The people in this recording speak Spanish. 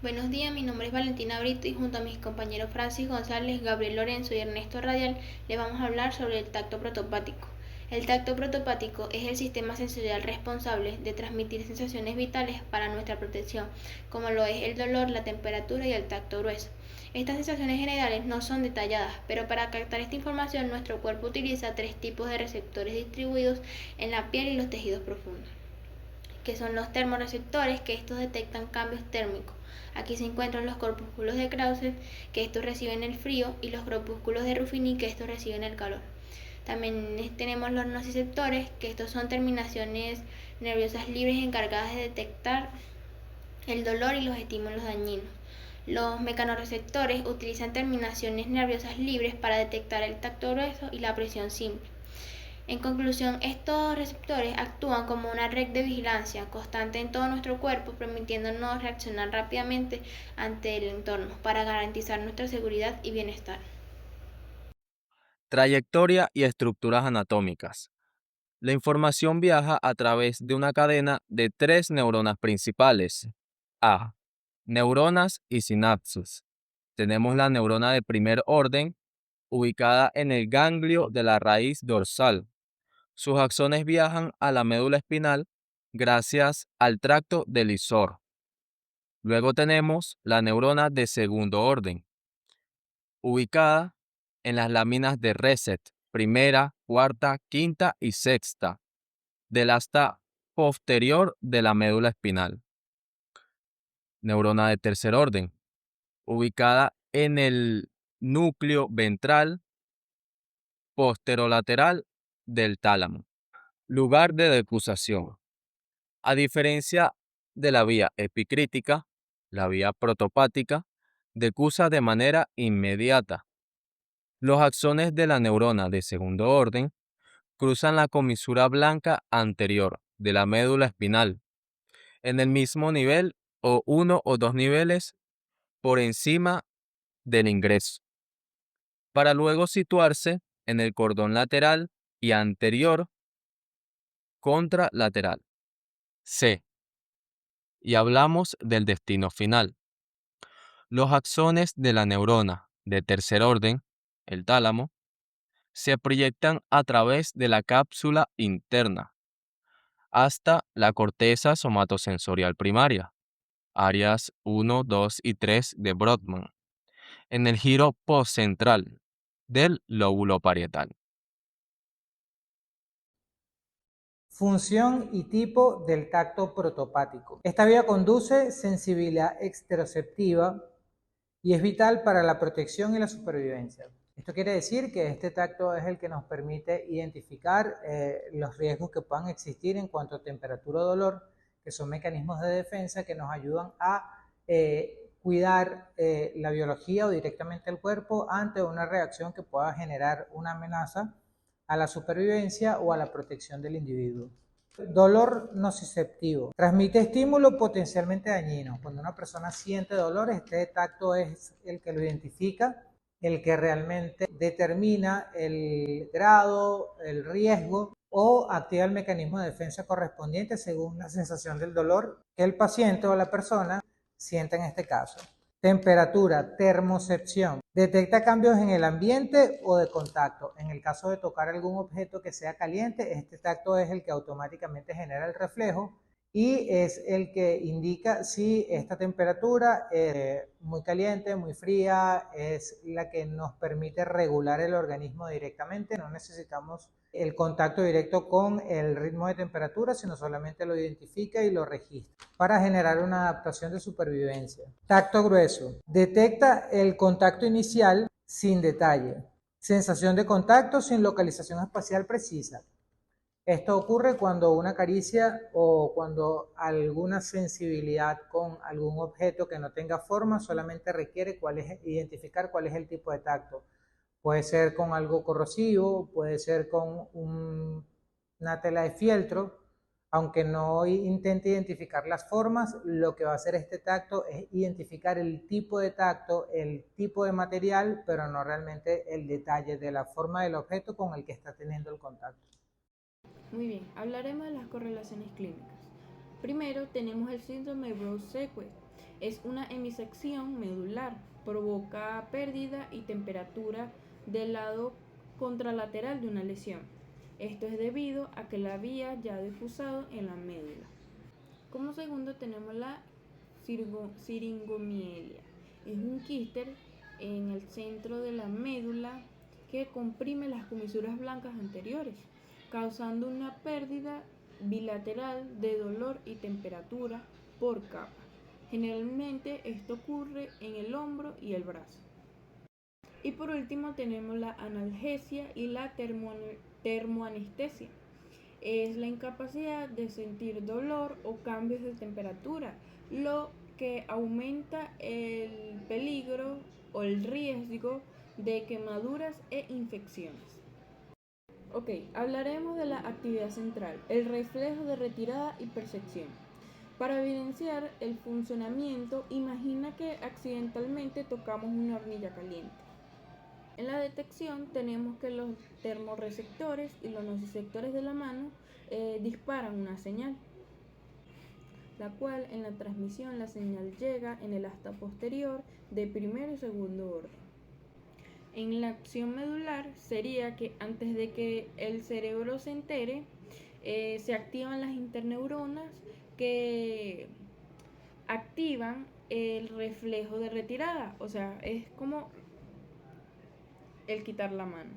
Buenos días, mi nombre es Valentina Brito y junto a mis compañeros Francis González, Gabriel Lorenzo y Ernesto Radial les vamos a hablar sobre el tacto protopático. El tacto protopático es el sistema sensorial responsable de transmitir sensaciones vitales para nuestra protección, como lo es el dolor, la temperatura y el tacto grueso. Estas sensaciones generales no son detalladas, pero para captar esta información nuestro cuerpo utiliza tres tipos de receptores distribuidos en la piel y los tejidos profundos, que son los termorreceptores, que estos detectan cambios térmicos. Aquí se encuentran los corpúsculos de Krauser, que estos reciben el frío, y los corpúsculos de Ruffini, que estos reciben el calor. También tenemos los nociceptores, que estos son terminaciones nerviosas libres encargadas de detectar el dolor y los estímulos dañinos. Los mecanorreceptores utilizan terminaciones nerviosas libres para detectar el tacto grueso y la presión simple. En conclusión, estos receptores actúan como una red de vigilancia constante en todo nuestro cuerpo, permitiéndonos reaccionar rápidamente ante el entorno para garantizar nuestra seguridad y bienestar. Trayectoria y estructuras anatómicas. La información viaja a través de una cadena de tres neuronas principales. A. Neuronas y sinapsos. Tenemos la neurona de primer orden, ubicada en el ganglio de la raíz dorsal. Sus axones viajan a la médula espinal gracias al tracto del Isor. Luego tenemos la neurona de segundo orden, ubicada en las láminas de Reset, primera, cuarta, quinta y sexta, del asta posterior de la médula espinal. Neurona de tercer orden, ubicada en el núcleo ventral posterolateral del tálamo. Lugar de decusación. A diferencia de la vía epicrítica, la vía protopática decusa de manera inmediata. Los axones de la neurona de segundo orden cruzan la comisura blanca anterior de la médula espinal en el mismo nivel o uno o dos niveles por encima del ingreso, para luego situarse en el cordón lateral y anterior contralateral. C. Y hablamos del destino final. Los axones de la neurona de tercer orden, el tálamo, se proyectan a través de la cápsula interna hasta la corteza somatosensorial primaria, áreas 1, 2 y 3 de Brodmann, en el giro postcentral del lóbulo parietal. Función y tipo del tacto protopático. Esta vía conduce sensibilidad exteroceptiva y es vital para la protección y la supervivencia. Esto quiere decir que este tacto es el que nos permite identificar los riesgos que puedan existir en cuanto a temperatura o dolor, que son mecanismos de defensa que nos ayudan a cuidar la biología o directamente el cuerpo ante una reacción que pueda generar una amenaza a la supervivencia o a la protección del individuo. Dolor nociceptivo. Transmite estímulo potencialmente dañino. Cuando una persona siente dolor, este tacto es el que lo identifica, el que realmente determina el grado, el riesgo o activa el mecanismo de defensa correspondiente según la sensación del dolor que el paciente o la persona sienta en este caso. Temperatura, termocepción. Detecta cambios en el ambiente o de contacto. En el caso de tocar algún objeto que sea caliente, este tacto es el que automáticamente genera el reflejo y es el que indica si esta temperatura es muy caliente, muy fría, es la que nos permite regular el organismo directamente. No necesitamos el contacto directo con el ritmo de temperatura, sino solamente lo identifica y lo registra para generar una adaptación de supervivencia. Tacto grueso. Detecta el contacto inicial sin detalle. Sensación de contacto sin localización espacial precisa. Esto ocurre cuando una caricia o cuando alguna sensibilidad con algún objeto que no tenga forma solamente requiere identificar cuál es el tipo de tacto. Puede ser con algo corrosivo, puede ser con una tela de fieltro. Aunque no intente identificar las formas, lo que va a hacer este tacto es identificar el tipo de tacto, el tipo de material, pero no realmente el detalle de la forma del objeto con el que está teniendo el contacto. Muy bien, hablaremos de las correlaciones clínicas. Primero tenemos el síndrome de Broad-Sequard. Es una hemisección medular, provoca pérdida y temperatura del lado contralateral de una lesión. Esto es debido a que la vía ya ha difusado en la médula. Como segundo tenemos la siringomielia. Es un quíster en el centro de la médula que comprime las comisuras blancas anteriores, causando una pérdida bilateral de dolor y temperatura por capa. Generalmente esto ocurre en el hombro y el brazo. Y por último tenemos la analgesia y la termoanestesia. Es la incapacidad de sentir dolor o cambios de temperatura, lo que aumenta el peligro o el riesgo de quemaduras e infecciones. Ok, hablaremos de la actividad central, el reflejo de retirada y percepción. Para evidenciar el funcionamiento, imagina que accidentalmente tocamos una hornilla caliente. En la detección tenemos que los termorreceptores y los nociceptores de la mano disparan una señal, la cual en la transmisión la señal llega en el asta posterior de primero y segundo orden. En la acción medular sería que antes de que el cerebro se entere, se activan las interneuronas que activan el reflejo de retirada, o sea, es como el quitar la mano.